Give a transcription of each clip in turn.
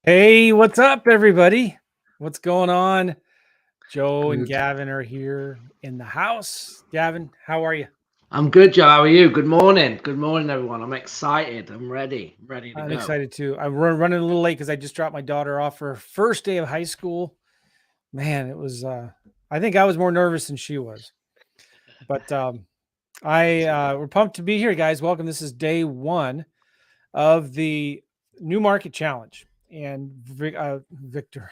Hey, what's up, everybody? What's going on? Joe and Good. Gavin are here in the house. Gavin, how are you? I'm good, Joe. How are you? Good morning. Good morning, everyone. I'm excited. I'm ready. I'm ready to I'm go. excited too. I'm running a little late because I just dropped my daughter off for her first day of high school. Man, it was. I think I was more nervous than she was, but we're pumped to be here, guys. Welcome. This is day one of the New Market Challenge, and Victor,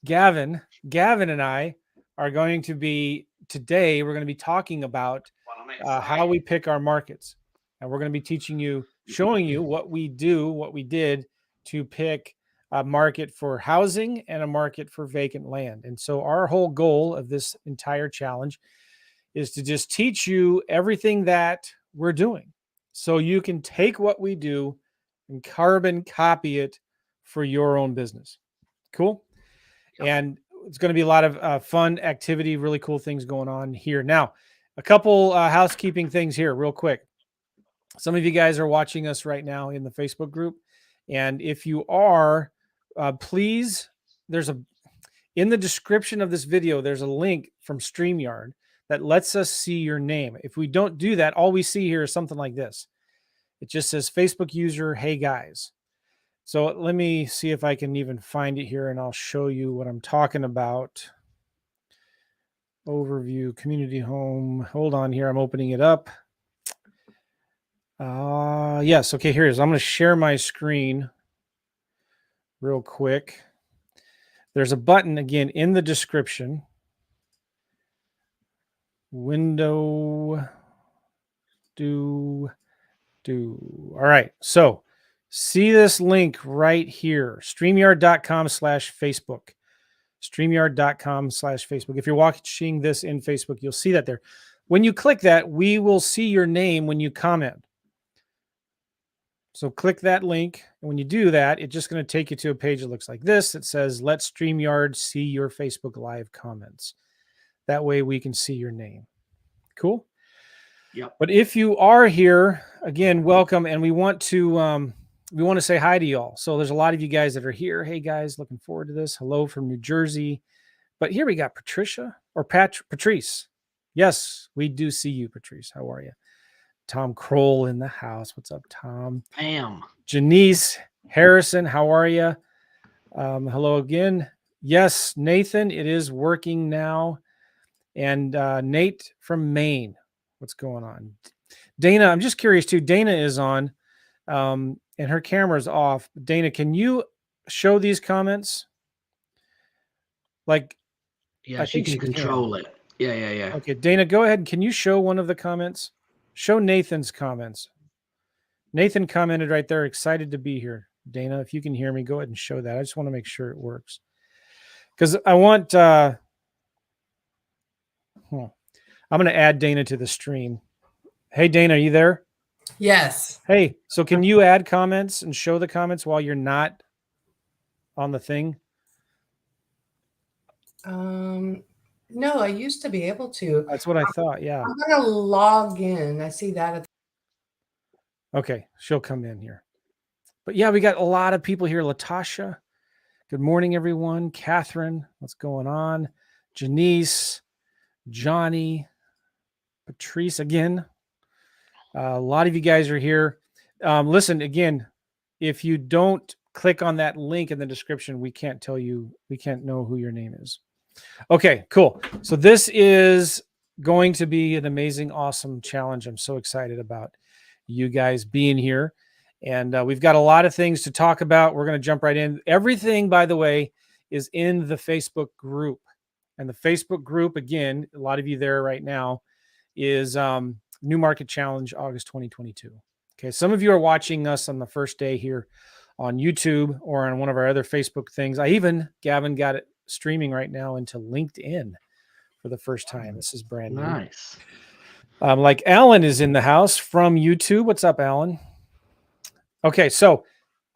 Gavin, and I are going to be today. We're going to be talking about Well, I'm how we excited. pick our markets, and we're going to be teaching you, showing you what we do, what we did to pick a market for housing and a market for vacant land. And so, our whole goal of this entire challenge is to just teach you everything that we're doing, so you can take what we do and carbon copy it for your own business. Cool. Yep. And it's going to be a lot of fun activity, really cool things going on here. Now, a couple housekeeping things here, real quick. Some of you guys are watching us right now in the Facebook group, and if you are, please, there's a in the description of this video, there's a link from StreamYard that lets us see your name. If we don't do that, all we see here is something like this. It just says Facebook user, hey guys. So let me see if I can even find it here and I'll show you what I'm talking about. Overview, community home. Hold on here. I'm opening it up. Yes. Okay, here it is. I'm going to share my screen real quick. There's a button again in the description. Window do. All right. So see this link right here, StreamYard.com/Facebook. StreamYard.com/Facebook. If you're watching this in Facebook, you'll see that there. When you click that, we will see your name when you comment. So click that link. And when you do that, it's just going to take you to a page that looks like this. It says, let StreamYard see your Facebook Live comments. That way we can see your name. Cool. Yep. But if you are here, again, welcome. And we want to say hi to y'all. So there's a lot of you guys that are here. Hey guys, looking forward to this. Hello from New Jersey. But here we got Patricia or Patrice. Yes, we do see you, Patrice. How are you? Tom Kroll in the house. What's up, Tom? I am. Janice Harrison, how are you? Hello again. Yes, Nathan, it is working now. And Nate from Maine, what's going on? Dana, I'm just curious too. Dana is on, and her camera's off. Dana, can you show these comments? Like, Yeah, I she think can she can. control it. Yeah. Okay, Dana, go ahead. Can you show one of the comments? Show Nathan's comments. Nathan commented right there, excited to be here. Dana, if you can hear me, go ahead and show that. I just want to make sure it works. Because I want, I'm going to add Dana to the stream. Hey, Dana, are you there? Yes. Hey, so can you add comments and show the comments while you're not on the thing? No, I used to be able to. That's what I thought. Yeah. I'm going to log in. I see that. Okay. She'll come in here. But yeah, we got a lot of people here. Latasha. Good morning, everyone. Catherine, what's going on? Janice, Johnny, Patrice again. A lot of you guys are here. Listen, again, if you don't click on that link in the description, we can't know who your name is. Okay, cool. So this is going to be an amazing, awesome challenge. I'm so excited about you guys being here. And we've got a lot of things to talk about. We're going to jump right in. Everything, by the way, is in the Facebook group. And the Facebook group, again, a lot of you there right now, is New Market Challenge, August 2022. Okay, some of you are watching us on the first day here on YouTube or on one of our other Facebook things. Gavin got it streaming right now into LinkedIn for the first time. This is brand new. Nice. Like Alan is in the house from YouTube. What's up, Alan? Okay, so,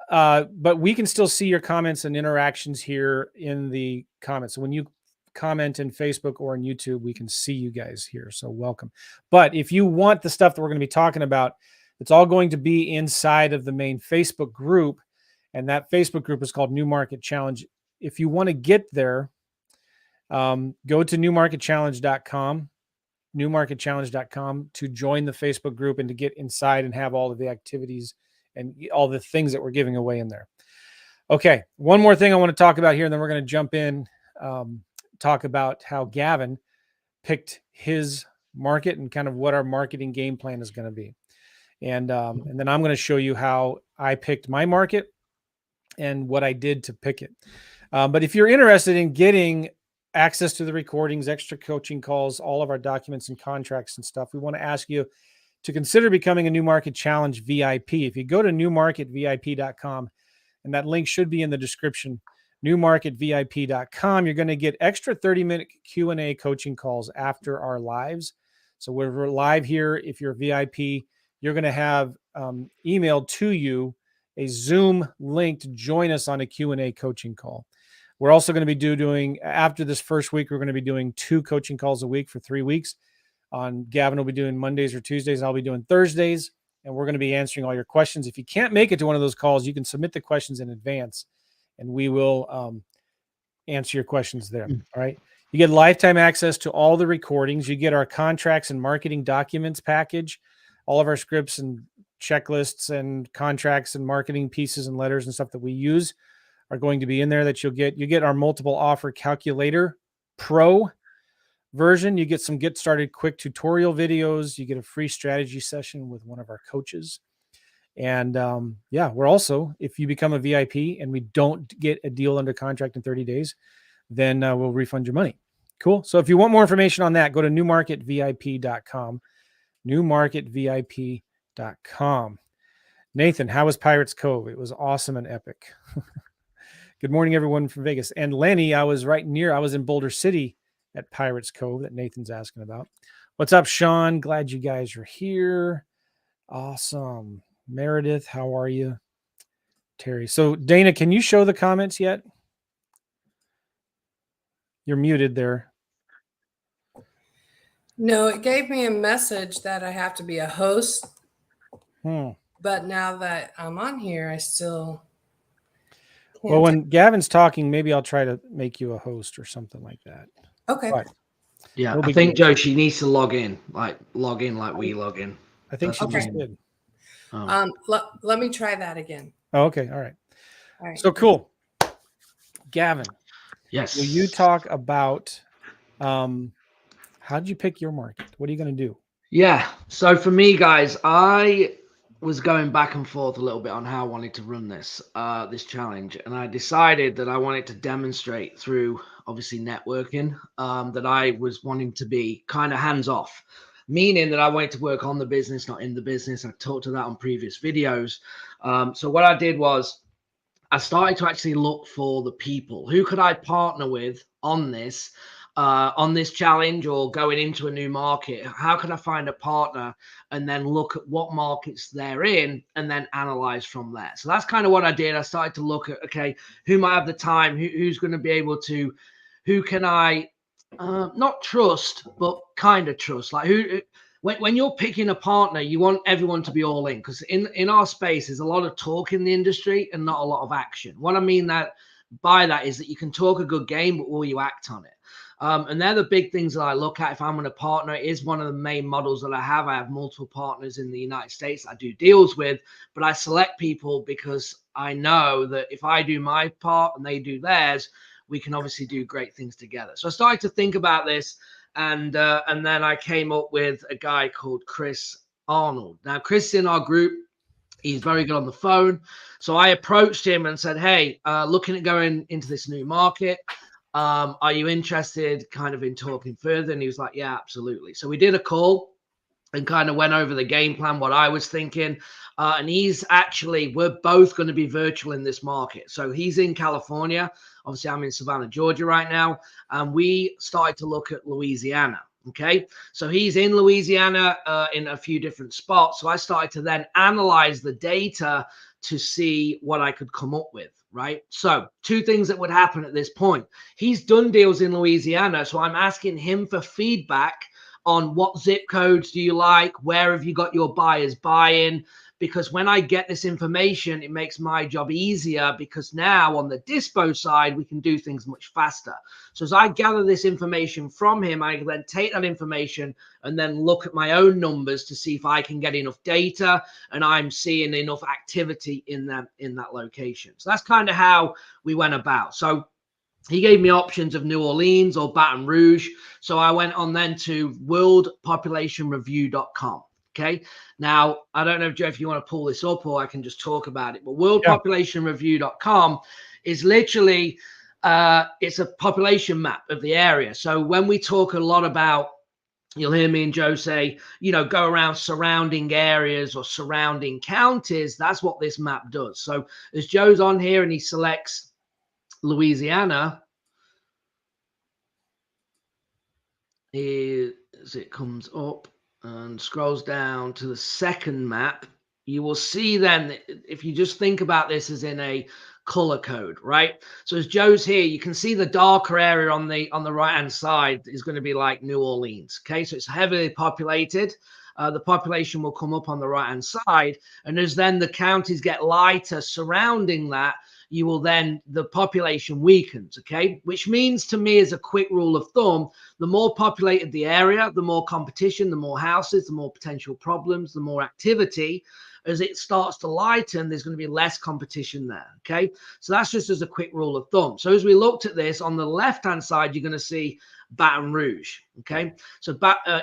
but we can still see your comments and interactions here in the comments. So when you comment in Facebook or on YouTube, we can see you guys here. So welcome. But if you want the stuff that we're going to be talking about, it's all going to be inside of the main Facebook group. And that Facebook group is called New Market Challenge. If you want to get there, go to newmarketchallenge.com, newmarketchallenge.com to join the Facebook group and to get inside and have all of the activities and all the things that we're giving away in there. Okay, one more thing I want to talk about here, and then we're going to jump in, talk about how Gavin picked his market and kind of what our marketing game plan is going to be. And then I'm going to show you how I picked my market and what I did to pick it. But if you're interested in getting access to the recordings, extra coaching calls, all of our documents and contracts and stuff, we want to ask you to consider becoming a New Market Challenge VIP. If you go to newmarketvip.com, and that link should be in the description, newmarketvip.com, you're going to get extra 30-minute Q&A coaching calls after our lives. So we're live here. If you're a VIP, you're going to have emailed to you a Zoom link to join us on a Q&A coaching call. We're also going to be doing, after this first week, we're going to be doing 2 coaching calls a week for 3 weeks. Gavin will be doing Mondays or Tuesdays. I'll be doing Thursdays, and we're going to be answering all your questions. If you can't make it to one of those calls, you can submit the questions in advance, and we will answer your questions there. All right. You get lifetime access to all the recordings. You get our contracts and marketing documents package, all of our scripts and checklists and contracts and marketing pieces and letters and stuff that we use are going to be in there that you'll get. You get our multiple offer calculator pro version. You get some get started quick tutorial videos. You get a free strategy session with one of our coaches. And we're also, if you become a VIP and we don't get a deal under contract in 30 days, then we'll refund your money. Cool. So if you want more information on that, go to newmarketvip.com, newmarketvip.com. Nathan, how was Pirates Cove? It was awesome and epic. Good morning, everyone from Vegas. And Lenny, I was in Boulder City at Pirates Cove that Nathan's asking about. What's up, Sean? Glad you guys are here. Awesome. Meredith, how are you? Terry. So Dana, can you show the comments yet? You're muted there. No, it gave me a message that I have to be a host. But now that I'm on here, I still can't. Well, when Gavin's talking, maybe I'll try to make you a host or something like that. Okay. Right. Yeah, I think, Joe, she needs to log in like we log in. I think she just did. Oh. Let me try that again. Oh, okay. All right. All right. So cool. Gavin. Yes. Will you talk about how did you pick your market? What are you going to do? Yeah. So for me, guys, I was going back and forth a little bit on how I wanted to run this challenge, and I decided that I wanted to demonstrate through obviously networking that I was wanting to be kind of hands off, meaning that I wanted to work on the business, not in the business. I've talked to that on previous videos. So what I did was I started to actually look for the people who could I partner with on this challenge or going into a new market. How can I find a partner and then look at what markets they're in and then analyze from there? So that's kind of what I did. I started to look at, okay, who might have the time, who's going to be able to, who can I not trust, but kind of trust. Like when you're picking a partner, you want everyone to be all in, because in our space, there's a lot of talk in the industry and not a lot of action. What I mean by that is that you can talk a good game, but will you act on it? And they're the big things that I look at if I'm going to partner. It is one of the main models that I have. I have multiple partners in the United States I do deals with, but I select people because I know that if I do my part and they do theirs, we can obviously do great things together. So I started to think about this, and then I came up with a guy called Chris Arnold. Now, Chris in our group, he's very good on the phone. So I approached him and said, hey, looking at going into this new market. Are you interested kind of in talking further? And he was like, yeah, absolutely. So we did a call and kind of went over the game plan, what I was thinking. And we're both going to be virtual in this market. So he's in California. Obviously, I'm in Savannah, Georgia right now. And we started to look at Louisiana. Okay. So he's in Louisiana in a few different spots. So I started to then analyze the data to see what I could come up with. Right. So 2 things that would happen at this point. He's done deals in Louisiana. So I'm asking him for feedback on what zip codes do you like? Where have you got your buyers buying? because when I get this information, it makes my job easier, because now on the dispo side, we can do things much faster. So as I gather this information from him, I then take that information and then look at my own numbers to see if I can get enough data and I'm seeing enough activity in that location. So that's kind of how we went about. So he gave me options of New Orleans or Baton Rouge. So I went on then to worldpopulationreview.com. Okay. Now, I don't know, Joe, if you want to pull this up or I can just talk about it, but worldpopulationreview.com is literally, it's a population map of the area. So when we talk a lot about, you'll hear me and Joe say, you know, go around surrounding areas or surrounding counties. That's what this map does. So as Joe's on here and he selects Louisiana, as it comes up and scrolls down to the second map, you will see then, if you just think about this as in a color code, right? So as Joe's here, you can see the darker area on the right hand side is going to be like New Orleans. Okay, so it's heavily populated. The population will come up on the right hand side, and as then the counties get lighter surrounding that, you will then, the population weakens. Okay, which means to me, as a quick rule of thumb, the more populated the area, the more competition, the more houses, the more potential problems, the more activity. As it starts to lighten, there's going to be less competition there. Okay, so that's just as a quick rule of thumb. So as we looked at this, on the left hand side, you're going to see Baton Rouge. Okay, so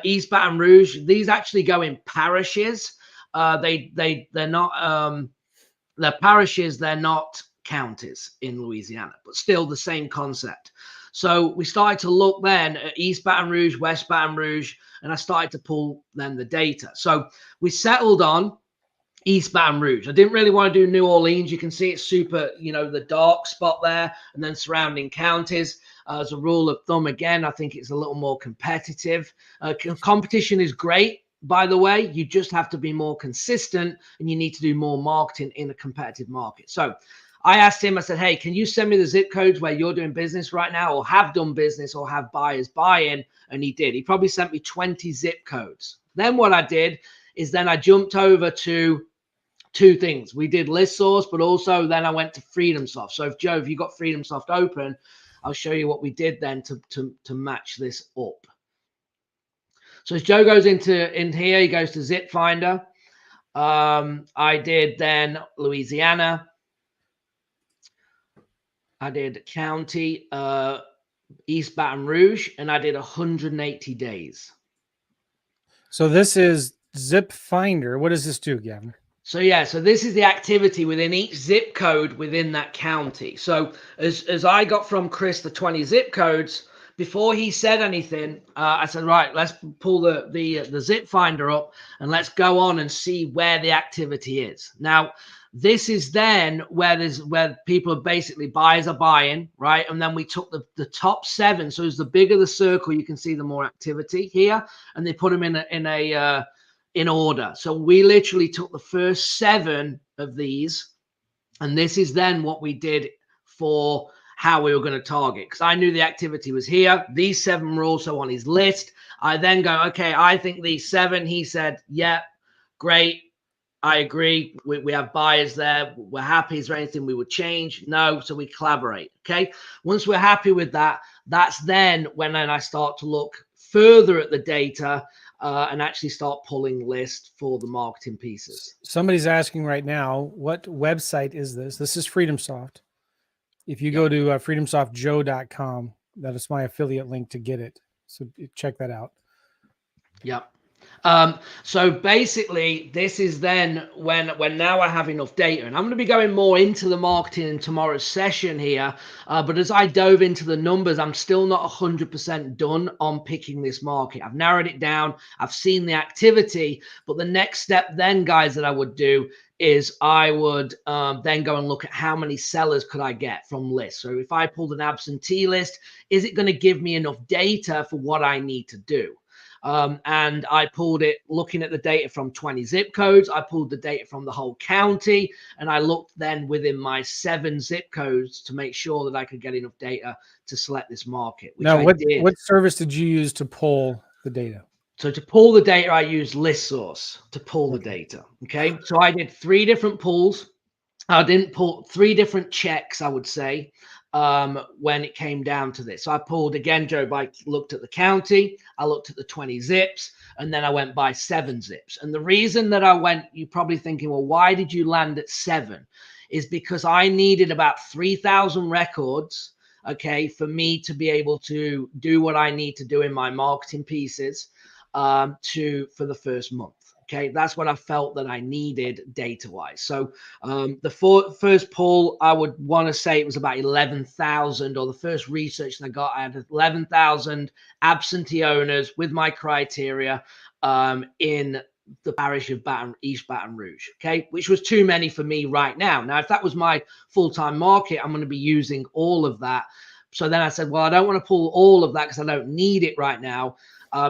East Baton Rouge, these actually go in parishes. They're not they're parishes, they're not counties in Louisiana, but still the same concept. So we started to look then at East Baton Rouge, West Baton Rouge, and I started to pull then the data. So we settled on East Baton Rouge. I didn't really want to do New Orleans. You can see it's super, you know, the dark spot there, and then surrounding counties. As a rule of thumb, again, I think it's a little more competitive. Competition is great, by the way. You just have to be more consistent, and you need to do more marketing in a competitive market. So I asked him, I said, hey, can you send me the zip codes where you're doing business right now, or have done business, or have buyers buy in? And he did. He probably sent me 20 zip codes. Then what I did is then I jumped over to two things. We did ListSource, but also then I went to FreedomSoft. So if Joe, if you got FreedomSoft open, I'll show you what we did then to match this up. So as Joe goes in here, he goes to Zip Finder. I did then Louisiana. I did county, East Baton Rouge, and I did 180 days. So this is Zip Finder. What does this do, Gavin? So yeah, so this is the activity within each zip code within that county. So as I got from Chris the 20 zip codes, before he said anything, I said, right, let's pull the zip finder up and let's go on and see where the activity is. Now, this is then where people are basically, buyers are buying, right? And then we took the top 7. So as the bigger the circle, you can see the more activity here, and they put them in order. So we literally took the first 7 of these, and this is then what we did for how we were going to target, because I knew the activity was here. These 7 were also on his list. I then go, okay, I think these 7. He said, yeah, great. I agree. We have buyers there. We're happy. Is there anything we would change? No. So we collaborate. Okay. Once we're happy with that, that's then when I start to look further at the data and actually start pulling lists for the marketing pieces. Somebody's asking right now, what website is this? This is FreedomSoft. If you go to freedomsoftjoe.com, that is my affiliate link to get it. So check that out. Yep. So basically, this is then when now I have enough data, and I'm going to be going more into the marketing in tomorrow's session here. But as I dove into the numbers, I'm still not 100% done on picking this market. I've narrowed it down. I've seen the activity, but the next step then, guys, that I would do is I would then go and look at how many sellers could I get from lists. So if I pulled an absentee list, is it going to give me enough data for what I need to do? And I pulled it looking at the data from 20 zip codes. I pulled the data from the whole county, and I looked then within my 7 zip codes to make sure that I could get enough data to select this market. Now, what service did you use to pull the data? So to pull the data, I used ListSource to pull the data. Okay. So I did 3 different pulls. I didn't pull 3 different checks, I would say, when it came down to this. So I pulled again, Joe, I looked at the county, I looked at the 20 zips, and then I went by 7 zips. And the reason that I went, you're probably thinking, well, why did you land at 7? Is because I needed about 3,000 records, okay, for me to be able to do what I need to do in my marketing pieces for the first month. Okay, that's what I felt that I needed data-wise. So the first poll, I would want to say it was about 11,000, or the first research that I got, I had 11,000 absentee owners with my criteria in the parish of East Baton Rouge, okay, which was too many for me right now. Now, if that was my full-time market, I'm going to be using all of that. So then I said, well, I don't want to pull all of that because I don't need it right now.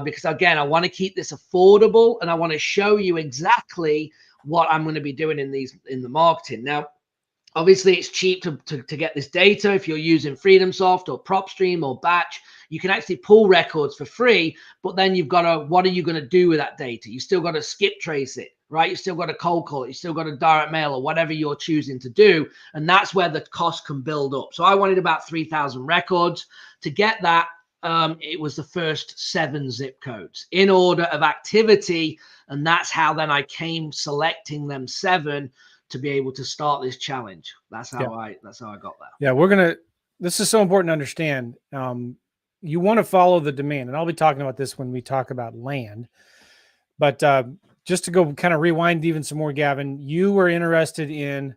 Because again, I want to keep this affordable, and I want to show you exactly what I'm going to be doing in the marketing. Now, obviously, it's cheap to get this data. If you're using FreedomSoft or PropStream or Batch, you can actually pull records for free. But then you've got to, what are you going to do with that data? You still got to skip trace it, right? You still got to cold call it. You still got to direct mail or whatever you're choosing to do, and that's where the cost can build up. So I wanted about 3,000 records. To get that, it was the first 7 zip codes in order of activity. And that's how then I came selecting them 7 to be able to start this challenge. That's how I got that. Yeah, this is so important to understand. You want to follow the demand, and I'll be talking about this when we talk about land. But just to go kind of rewind even some more, Gavin, you were interested in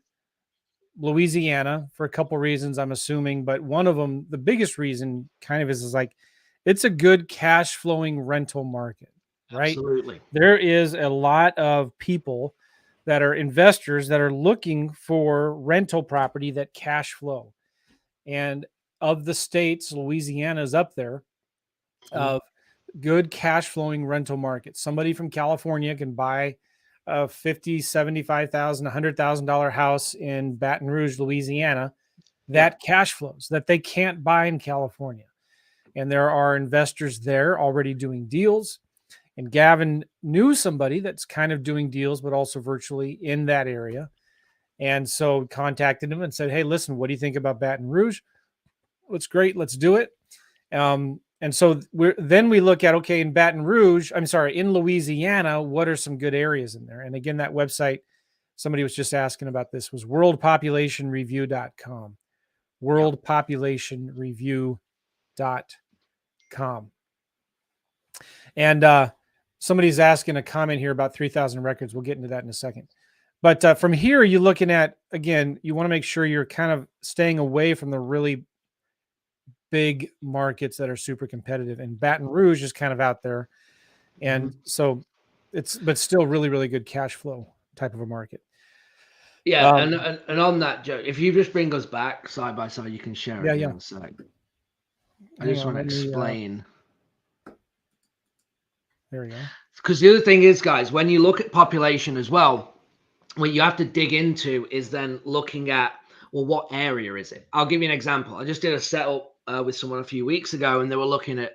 Louisiana for a couple reasons, I'm assuming, but one of them, the biggest reason kind of is like, it's a good cash flowing rental market, right? Absolutely. There is a lot of people that are investors that are looking for rental property that cash flow. And of the states, Louisiana is up there of good cash flowing rental market. Somebody from California can buy a $50,000, $75,000, $100,000 house in Baton Rouge, Louisiana, that cash flows that they can't buy in California. And there are investors there already doing deals. And Gavin knew somebody that's kind of doing deals, but also virtually in that area. And so contacted him and said, hey, listen, what do you think about Baton Rouge? It's great. Let's do it. And so we look at, okay, in in Louisiana, what are some good areas in there? And again, that website, somebody was just asking about this, was worldpopulationreview.com. Worldpopulationreview.com. And somebody's asking a comment here about 3,000 records. We'll get into that in a second. But from here, you're looking at, again, you want to make sure you're kind of staying away from the really big markets that are super competitive, and Baton Rouge is kind of out there. And so but still really, really good cash flow type of a market. Yeah. And on that, Joe, if you just bring us back side by side, you can share it in a sec. I just want to explain. There we go. Because the other thing is, guys, when you look at population as well, what you have to dig into is then looking at, well, what area is it? I'll give you an example. I just did a setup with someone a few weeks ago, and they were looking at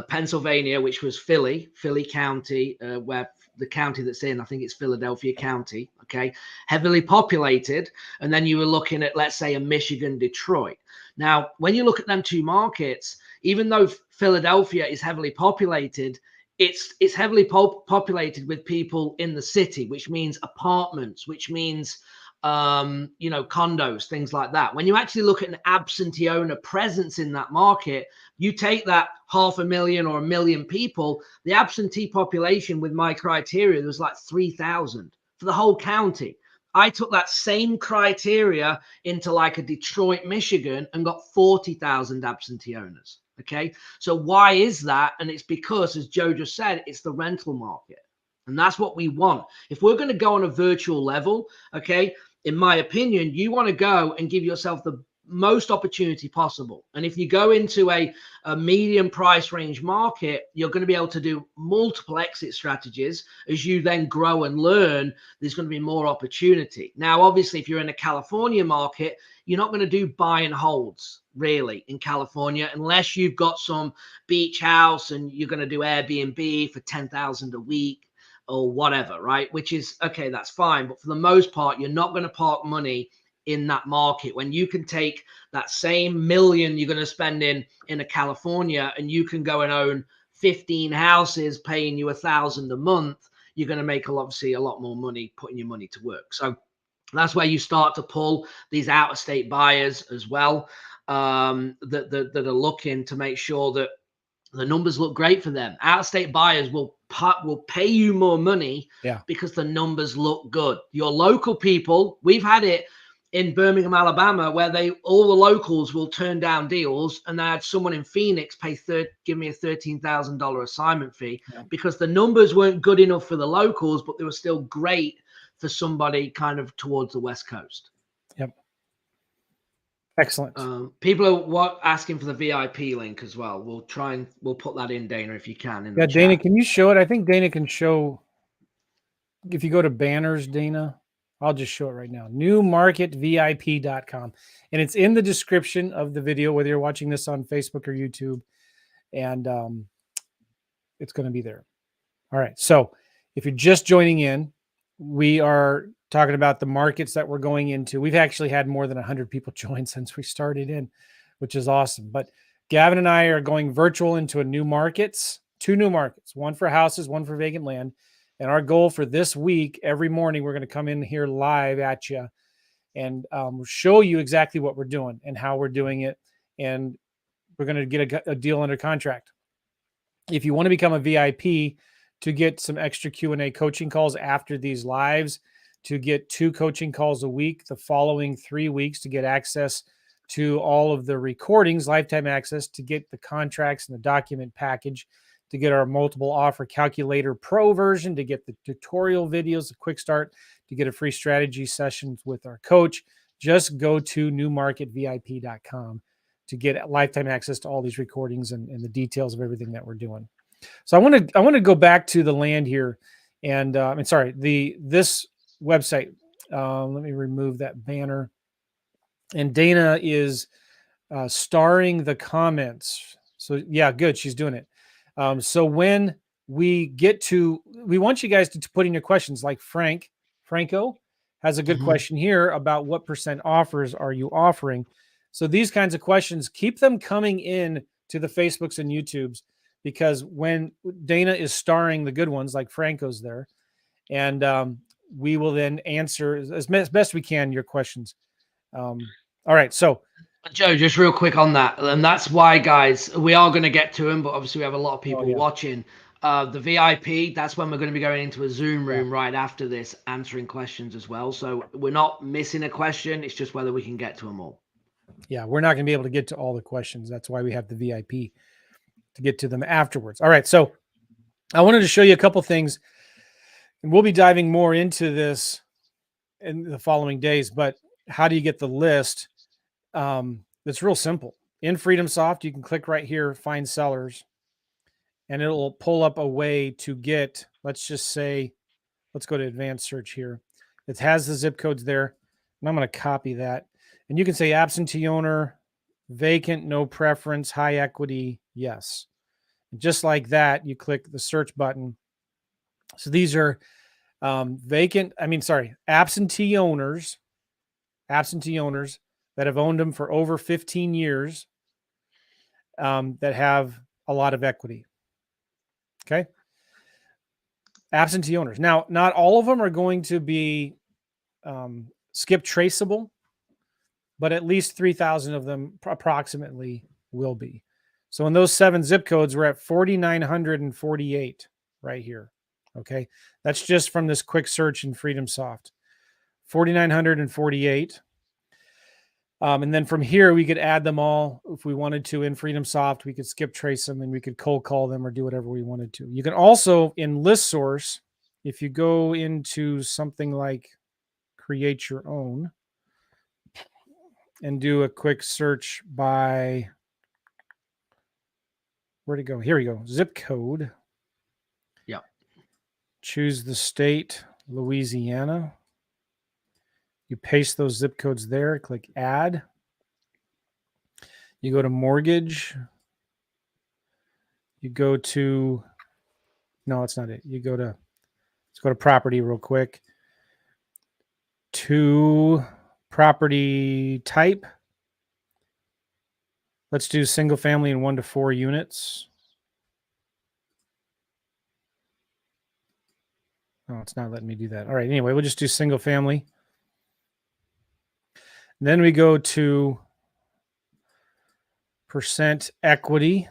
Pennsylvania, which was Philly County, where the county that's in, I think it's Philadelphia County, okay, heavily populated. And then you were looking at, let's say, a Michigan, Detroit. Now, when you look at them two markets, even though Philadelphia is heavily populated, it's heavily populated with people in the city, which means apartments, which means condos, things like that. When you actually look at an absentee owner presence in that market, you take that 500,000 or 1 million people, the absentee population with my criteria, there was like 3,000 for the whole county. I took that same criteria into like a Detroit, Michigan, and got 40,000 absentee owners. Okay. So why is that? And it's because, as Joe just said, it's the rental market. And that's what we want. If we're going to go on a virtual level, okay, in my opinion, you want to go and give yourself the most opportunity possible. And if you go into a medium price range market, you're going to be able to do multiple exit strategies. As you then grow and learn, there's going to be more opportunity. Now, obviously, if you're in a California market, you're not going to do buy and holds really in California, unless you've got some beach house and you're going to do Airbnb for $10,000 a week or whatever, right? Which is okay, that's fine. But for the most part, you're not going to park money in that market when you can take that same million you're going to spend in a California and you can go and own 15 houses paying you $1,000 a month. You're going to make obviously a lot more money putting your money to work. So that's where you start to pull these out of state buyers as well, that are looking to make sure that the numbers look great for them. Out of state buyers will pay you more money because the numbers look good. Your local people, we've had it in Birmingham, Alabama, where all the locals will turn down deals, and I had someone in Phoenix give me a $13,000 assignment fee because the numbers weren't good enough for the locals, but they were still great for somebody kind of towards the West Coast. Yep. Excellent. People are asking for the VIP link as well. We'll put that in, Dana, if you can. Yeah, Dana, can you show it? I think Dana can show. If you go to banners, Dana, I'll just show it right now. newmarketvip.com. And it's in the description of the video, whether you're watching this on Facebook or YouTube. And it's going to be there. All right. So if you're just joining in, we are talking about the markets that we're going into. We've actually had more than 100 people join since we started in, which is awesome. But Gavin and I are going virtual into two new markets, one for houses, one for vacant land. And our goal for this week, every morning, we're going to come in here live at you and show you exactly what we're doing and how we're doing it. And we're going to get a deal under contract. If you want to become a VIP to get some extra Q&A coaching calls after these lives, to get 2 coaching calls a week, the following 3 weeks to get access to all of the recordings, lifetime access, to get the contracts and the document package, to get our multiple offer calculator pro version, to get the tutorial videos, the quick start, to get a free strategy session with our coach, just go to newmarketvip.com to get lifetime access to all these recordings and the details of everything that we're doing. So I want to go back to the land here and this website. Let me remove that banner. And Dana is starring the comments. So yeah, good. She's doing it. So when we want you guys to put in your questions, like Franco has a good question here about what % offers are you offering? So these kinds of questions, keep them coming in to the Facebooks and YouTubes, because when Dana is starring the good ones, like Franco's there, and we will then answer as best we can your questions. All right. So Joe, just real quick on that. And that's why, guys, we are going to get to them, but obviously we have a lot of people watching. The VIP, that's when we're going to be going into a Zoom room right after this, answering questions as well. So we're not missing a question. It's just whether we can get to them all. Yeah, we're not going to be able to get to all the questions. That's why we have the VIP to get to them afterwards. All right. So I wanted to show you a couple things, and we'll be diving more into this in the following days, but how do you get the list? It's real simple. In FreedomSoft, you can click right here, find sellers, and it'll pull up a way to get, let's just say, let's go to advanced search here. It has the zip codes there, and I'm going to copy that. And you can say absentee owner, vacant, no preference, high equity, yes. And just like that, you click the search button. So these are absentee owners that have owned them for over 15 years, that have a lot of equity. Okay. Absentee owners. Now, not all of them are going to be skip traceable, but at least 3,000 of them approximately will be. So in those 7 zip codes, we're at 4,948 right here. Okay. That's just from this quick search in FreedomSoft. 4,948. And then from here, we could add them all if we wanted to in FreedomSoft. We could skip trace them and we could cold call them or do whatever we wanted to. You can also, in ListSource, if you go into something like create your own, and do a quick search by, where'd it go? Here we go. Zip code. Yep. Choose the state, Louisiana. You paste those zip codes there, click add. You go to mortgage. You go to, no, that's not it. You go to, let's go to property real quick. To property type. Let's do single family and 1 to 4 units. Oh, it's not letting me do that. All right. Anyway, we'll just do single family. Then we go to percent equity.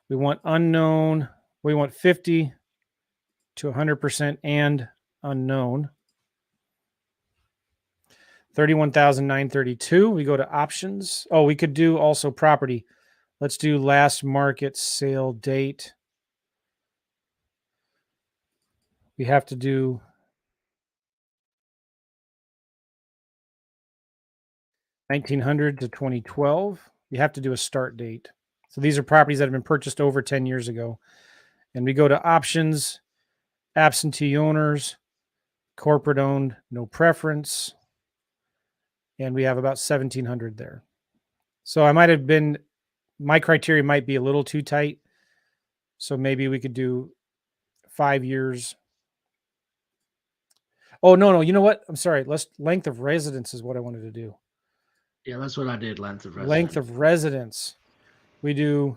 We want unknown. We want 50 to 100% and unknown. 31,932. We go to options. Oh, we could do also property. Let's do last market sale date. We have to do $1,900 to 2012. You have to do a start date. So these are properties that have been purchased over 10 years ago. And we go to options, absentee owners, corporate owned, no preference. And we have about 1,700 there. So I might have been, my criteria might be a little too tight. So maybe we could do 5 years. Oh, no. You know what? I'm sorry. Length of residence is what I wanted to do. Yeah, that's what I did. Length of residence. Length of residence. We do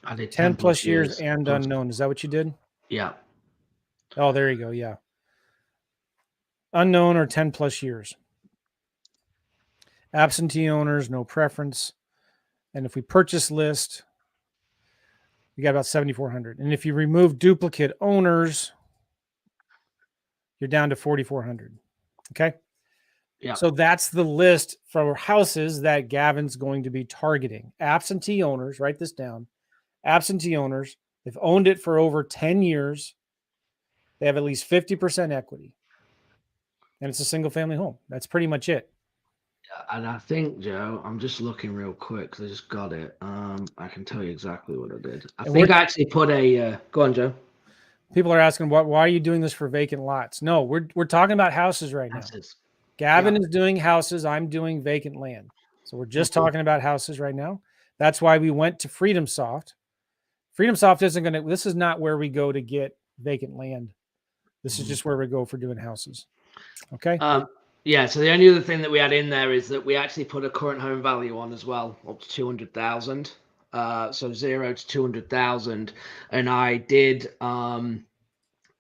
I did 10 plus years and unknown. Is that what you did? Yeah. Oh, there you go. Yeah. Unknown or 10 plus years. Absentee owners, no preference. And if we purchase list, we got about 7,400. And if you remove duplicate owners, you're down to 4,400. Okay. Yeah. So that's the list for houses that Gavin's going to be targeting. Absentee owners, write this down. Absentee owners, they've owned it for over 10 years. They have at least 50% equity. And it's a single family home. That's pretty much it. And I think, Joe, I'm just looking real quick because I just got it. I can tell you exactly what I did. I think I actually put a. Go on, Joe. People are asking, why are you doing this for vacant lots? No, we're talking about houses right now. Gavin is doing houses. I'm doing vacant land. So we're just talking about houses right now. That's why we went to FreedomSoft. FreedomSoft isn't going to. This is not where we go to get vacant land. This is just where we go for doing houses. Okay. Yeah, so the only other thing that we had in there is that we actually put a current home value on as well, up to 200,000. So 0 to 200,000, and I did, and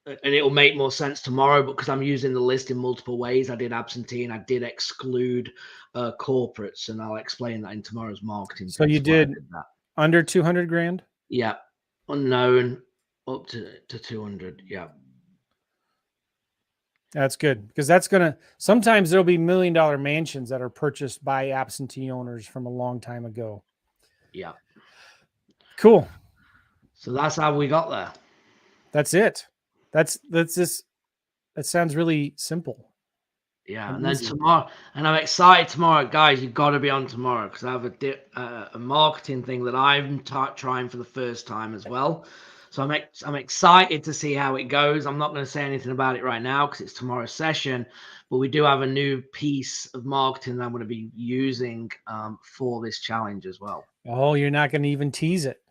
it will make more sense tomorrow, but because I'm using the list in multiple ways, I did absentee and I did exclude corporates, and I'll explain that in tomorrow's marketing. So you did that. Under 200 grand? Yeah, unknown up to 200. Yeah. That's good because that's going to, sometimes there'll be $1 million mansions that are purchased by absentee owners from a long time ago. Yeah. Cool. So that's how we got there. That's it. That's just, that sounds really simple. Yeah. And then tomorrow, and I'm excited tomorrow, guys, you've got to be on tomorrow because I have a marketing thing that I'm trying for the first time as well. So I'm excited to see how it goes. I'm not going to say anything about it right now because it's tomorrow's session, but we do have a new piece of marketing that I'm going to be using for this challenge as well. Oh, you're not going to even tease it.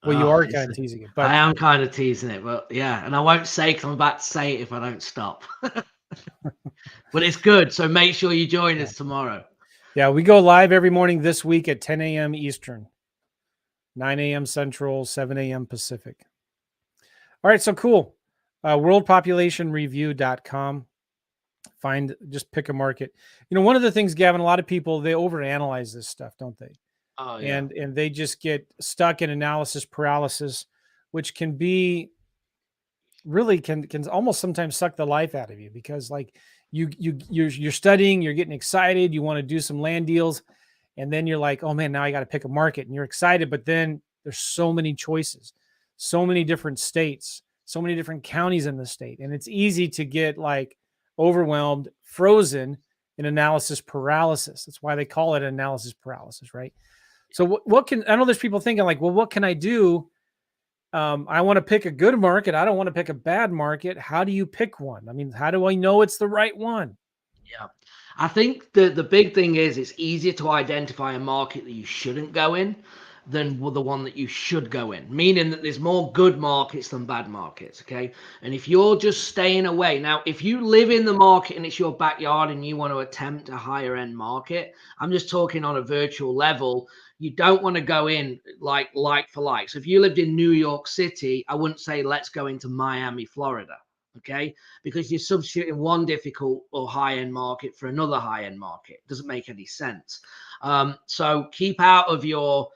Well, you are kind of teasing it. But I am kind of teasing it, but yeah. And I won't say because I'm about to say it if I don't stop. But it's good. So make sure you join us tomorrow. Yeah, we go live every morning this week at 10 a.m. Eastern. 9 a.m. Central, 7 a.m. Pacific. All right, so cool. Worldpopulationreview.com. Just pick a market. You know, one of the things, Gavin, a lot of people, they overanalyze this stuff, don't they? Oh, yeah. And they just get stuck in analysis paralysis, which can be really can almost sometimes suck the life out of you because like you're studying, you're getting excited, you want to do some land deals. And then you're like, oh man, now I got to pick a market and you're excited. But then there's so many choices, so many different states, so many different counties in the state. And it's easy to get like overwhelmed, frozen, in analysis paralysis. That's why they call it analysis paralysis, right? So what can, I know there's people thinking like, well, what can I do? I want to pick a good market. I don't want to pick a bad market. How do you pick one? I mean, how do I know it's the right one? Yeah. I think the big thing is it's easier to identify a market that you shouldn't go in than the one that you should go in, meaning that there's more good markets than bad markets. Okay. And if you're just staying away now, if you live in the market and it's your backyard and you want to attempt a higher end market, I'm just talking on a virtual level. You don't want to go in like for like. So if you lived in New York City, I wouldn't say let's go into Miami, Florida. Okay, because you're substituting one difficult or high-end market for another high-end market. Doesn't make any sense. So keep out of your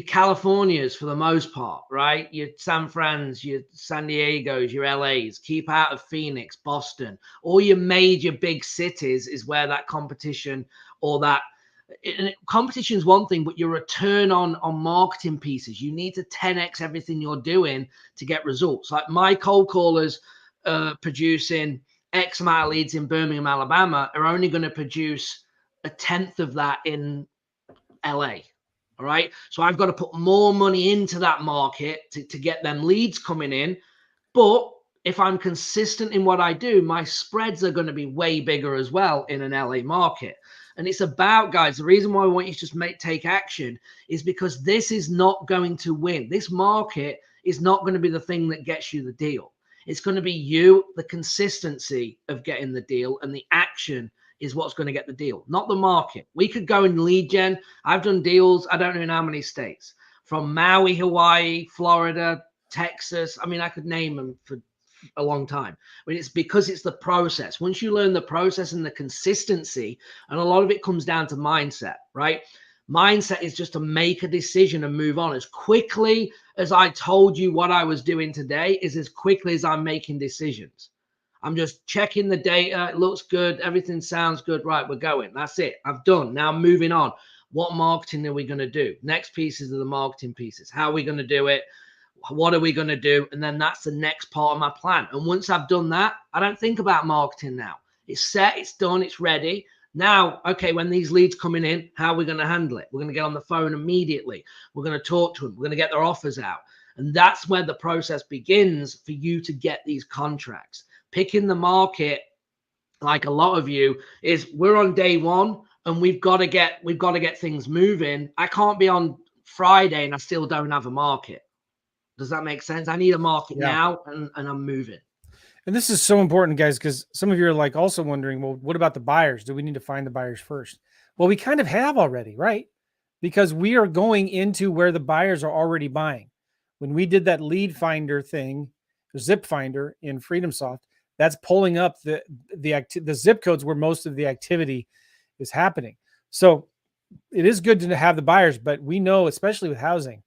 Californias for the most part, right? Your San Frans, your San Diegos, your LAs. Keep out of Phoenix, Boston. All your major big cities is where that competition or that competition is one thing, but your return on marketing pieces, you need to 10x everything you're doing to get results. Like my cold callers producing X amount of leads in Birmingham, Alabama, are only going to produce a tenth of that in LA. All right. So I've got to put more money into that market to get them leads coming in. But if I'm consistent in what I do, my spreads are going to be way bigger as well in an LA market. And it's about, guys, the reason why I want you to just take action is because this is not going to win. This market is not going to be the thing that gets you the deal. It's going to be you, the consistency of getting the deal, and the action is what's going to get the deal, not the market. We could go in lead gen. I've done deals, I don't know in how many states, from Maui, Hawaii, Florida, Texas. I mean, I could name them for a long time, but it's because it's the process. Once you learn the process and the consistency, and a lot of it comes down to mindset, right? Mindset is just to make a decision and move on. As quickly as I told you what I was doing today is as quickly as I'm making decisions. I'm just checking the data. It looks good. Everything sounds good. Right, we're going. That's it. I've done. Now I'm moving on. What marketing are we going to do? Next pieces are the marketing pieces. How are we going to do it? What are we going to do? And then that's the next part of my plan. And once I've done that, I don't think about marketing now. It's set. It's done. It's ready. Now, okay, when these leads coming in, how are we going to handle it? We're going to get on the phone immediately. We're going to talk to them. We're going to get their offers out. And that's where the process begins for you to get these contracts. Picking the market, like a lot of you, is we're on day one and we've got to get things moving. I can't be on Friday and I still don't have a market. Does that make sense? I need a market now and I'm moving. And this is so important, guys, because some of you are like also wondering, well, what about the buyers? Do we need to find the buyers first? Well, we kind of have already, right? Because we are going into where the buyers are already buying. When we did that lead finder thing, the zip finder in FreedomSoft, that's pulling up the zip codes where most of the activity is happening. So it is good to have the buyers, but we know, especially with housing,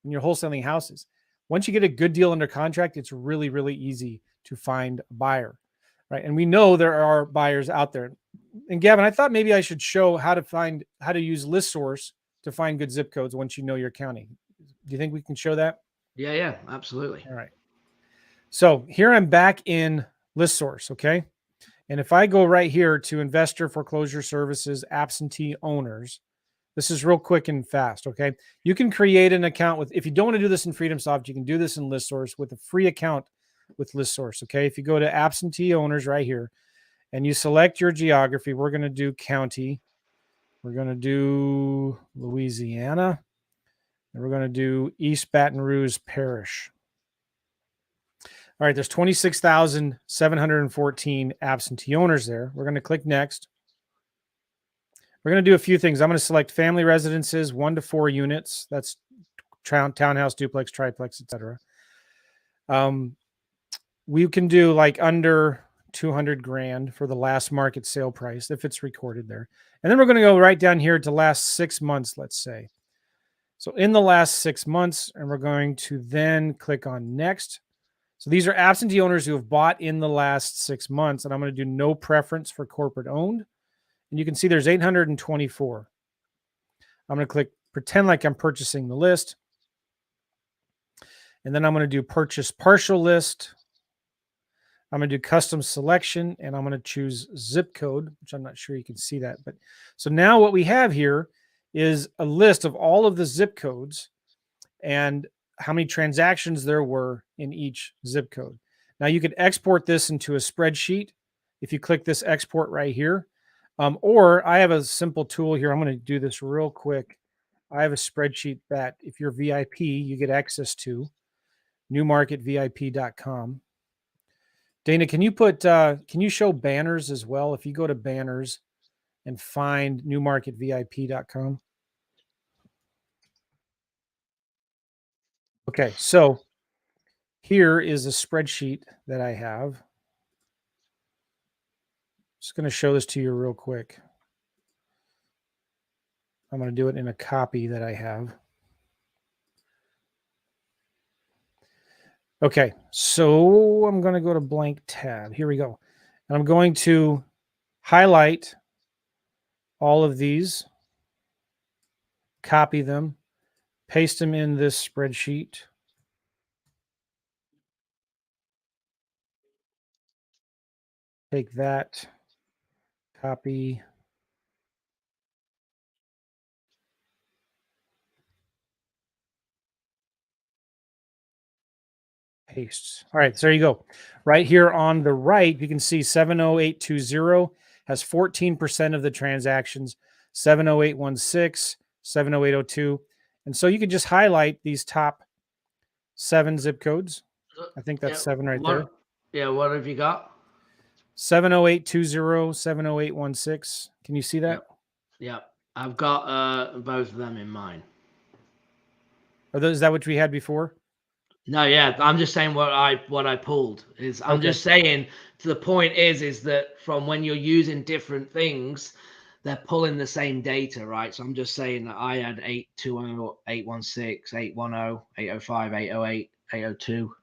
when you're wholesaling houses, once you get a good deal under contract, it's really, really easy to find a buyer, right? And we know there are buyers out there. And Gavin, I thought maybe I should show how to use ListSource to find good zip codes once you know your county. Do you think we can show that? Yeah, absolutely. All right. So here I'm back in ListSource, okay? And if I go right here to Investor Foreclosure Services Absentee Owners, this is real quick and fast, okay? You can create an account with, if you don't want to do this in FreedomSoft, you can do this in ListSource with a free account with ListSource, okay? If you go to Absentee Owners right here and you select your geography, we're going to do county. We're going to do Louisiana. And we're going to do East Baton Rouge Parish. All right, there's 26,714 absentee owners there. We're going to click next. We're going to do a few things. I'm going to select family residences, 1 to 4 units. That's townhouse, duplex, triplex, etc. We can do like under 200 grand for the last market sale price if it's recorded there. And then we're going to go right down here to last 6 months, let's say. So in the last 6 months, and we're going to then click on next. So these are absentee owners who have bought in the last 6 months, and I'm going to do no preference for corporate owned. And you can see there's 824. I'm going to click pretend like I'm purchasing the list. And then I'm going to do purchase partial list. I'm going to do custom selection, and I'm going to choose zip code, which I'm not sure you can see that. But so now what we have here is a list of all of the zip codes and how many transactions there were in each zip code. Now you could export this into a spreadsheet if you click this export right here. Or I have a simple tool here. I'm going to do this real quick. I have a spreadsheet that if you're VIP, you get access to, newmarketvip.com. Dana, can you show banners as well? If you go to banners and find newmarketvip.com. Okay, so here is a spreadsheet that I have. Just going to show this to you real quick. I'm going to do it in a copy that I have. Okay, so I'm going to go to blank tab. Here we go. And I'm going to highlight all of these, copy them, paste them in this spreadsheet. Take that, copy. Paste. All right, so there you go. Right here on the right, you can see 70820 has 14% of the transactions, 70816, 70802. And so you can just highlight these top 7 zip codes. I think that's 7 right there. Yeah, what have you got? 70820, 70816. Can you see that? Yeah, I've got both of them in mind. Is that what we had before? No, yeah, I'm just saying what I pulled is I'm just saying the point is that from when you're using different things, they're pulling the same data, right? So I'm just saying that I had 820, 816, 810, 805, 808, 802.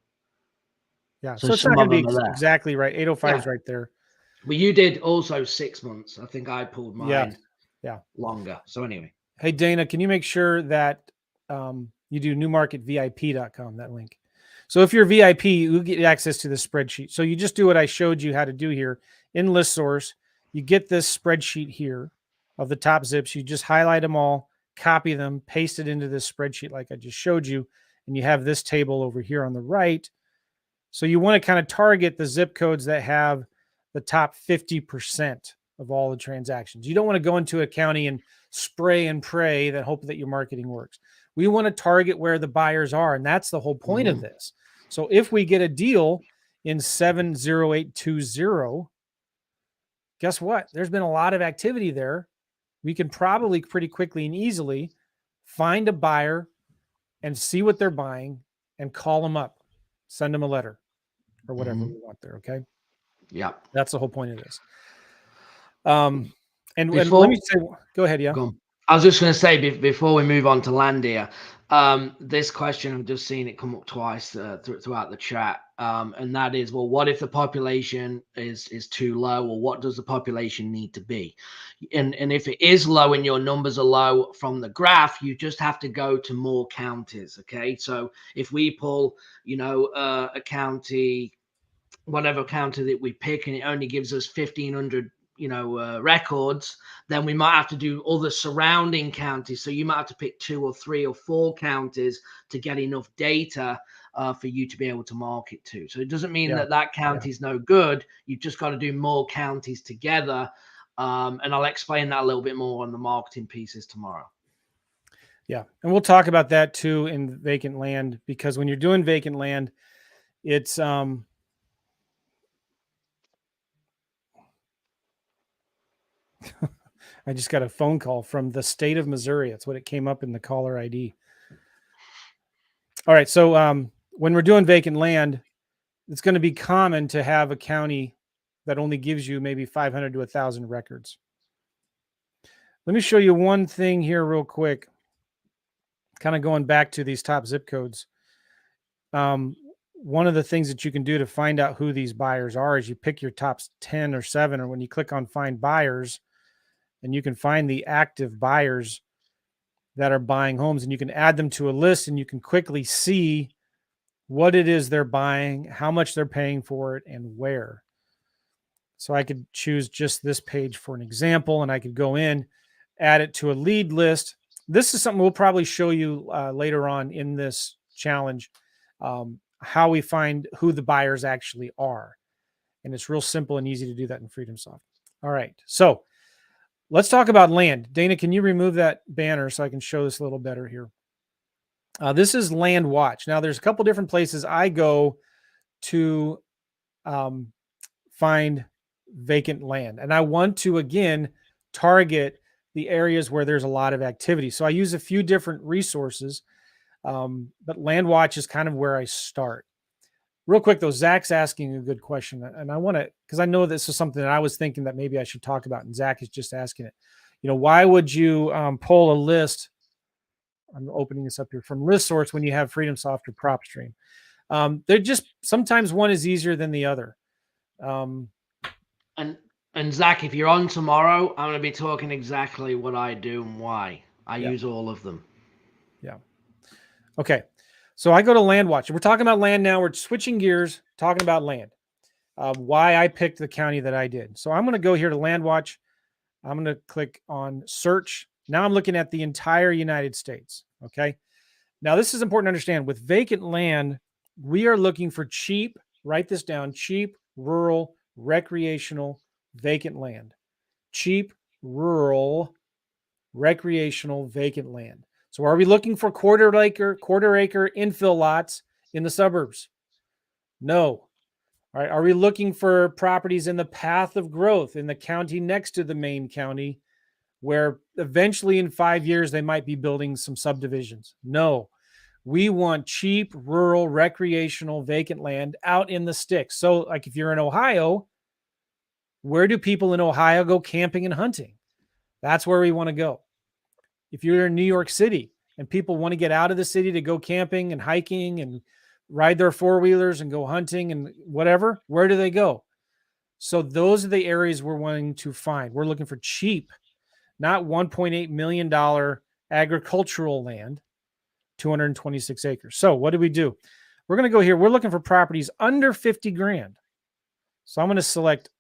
Yeah, so it's not going to be exactly right. 805 is right there. But you did also 6 months. I think I pulled mine longer. So anyway. Hey, Dana, can you make sure that you do newmarketvip.com, that link? So if you're VIP, you get access to the spreadsheet. So you just do what I showed you how to do here in ListSource. You get this spreadsheet here of the top zips. You just highlight them all, copy them, paste it into this spreadsheet like I just showed you. And you have this table over here on the right. So you want to kind of target the zip codes that have the top 50% of all the transactions. You don't want to go into a county and spray and pray that hope that your marketing works. We want to target where the buyers are, and that's the whole point of this. So if we get a deal in 70820, guess what? There's been a lot of activity there. We can probably pretty quickly and easily find a buyer and see what they're buying and call them up, send them a letter or whatever we want there. Okay. Yeah. That's the whole point of this. And let me say, go ahead. Yeah. I was just going to say before we move on to Landia, this question, I've just seen it come up twice throughout the chat. And that is, well, what if the population is too low, or what does the population need to be? And if it is low and your numbers are low from the graph, you just have to go to more counties. Okay. So if we pull, a county, whatever county that we pick, and it only gives us 1,500 records, then we might have to do other surrounding counties. So you might have to pick 2 or 3 or 4 counties to get enough data for you to be able to market to. So it doesn't mean that county is no good. You've just got to do more counties together. And I'll explain that a little bit more on the marketing pieces tomorrow. Yeah. And we'll talk about that too in vacant land, because when you're doing vacant land, it's, I just got a phone call from the state of Missouri. That's what it came up in the caller ID. All right. So when we're doing vacant land, it's going to be common to have a county that only gives you maybe 500 to 1,000 records. Let me show you one thing here real quick. Kind of going back to these top zip codes. One of the things that you can do to find out who these buyers are is you pick your top 10 or 7, or when you click on find buyers, and you can find the active buyers that are buying homes, and you can add them to a list, and you can quickly see what it is they're buying, how much they're paying for it, and where. So I could choose just this page for an example, and I could go in, add it to a lead list. This is something we'll probably show you later on in this challenge, how we find who the buyers actually are. And it's real simple and easy to do that in FreedomSoft. All right, so let's talk about land. Dana, can you remove that banner so I can show this a little better here? This is Land Watch. Now, there's a couple different places I go to find vacant land. And I want to, again, target the areas where there's a lot of activity. So I use a few different resources, but Land Watch is kind of where I start. Real quick, though, Zach's asking a good question. And I want to, because I know this is something that I was thinking that maybe I should talk about. And Zach is just asking it. You know, why would you pull a list? I'm opening this up here from ListSource when you have FreedomSoft or PropStream. They're just, sometimes one is easier than the other. And Zach, if you're on tomorrow, I'm going to be talking exactly what I do and why. I use all of them. Yeah. Okay. So I go to Land Watch. We're talking about land now. We're switching gears, talking about land. Why I picked the county that I did. So I'm going to go here to Land Watch. I'm going to click on search. Now I'm looking at the entire United States. Okay. Now this is important to understand. With vacant land, we are looking for cheap, write this down, cheap, rural, recreational, vacant land. Cheap, rural, recreational, vacant land. So are we looking for quarter acre infill lots in the suburbs? No. All right. Are we looking for properties in the path of growth in the county next to the main county, where eventually in 5 years they might be building some subdivisions? No. We want cheap, rural, recreational, vacant land out in the sticks. So like if you're in Ohio, where do people in Ohio go camping and hunting? That's where we want to go. If you're in New York City and people want to get out of the city to go camping and hiking and ride their four-wheelers and go hunting and whatever, where do they go? So those are the areas we're wanting to find. We're looking for cheap, not $1.8 million agricultural land, 226 acres. So what do? We're going to go here. We're looking for properties under 50 grand. So I'm going to select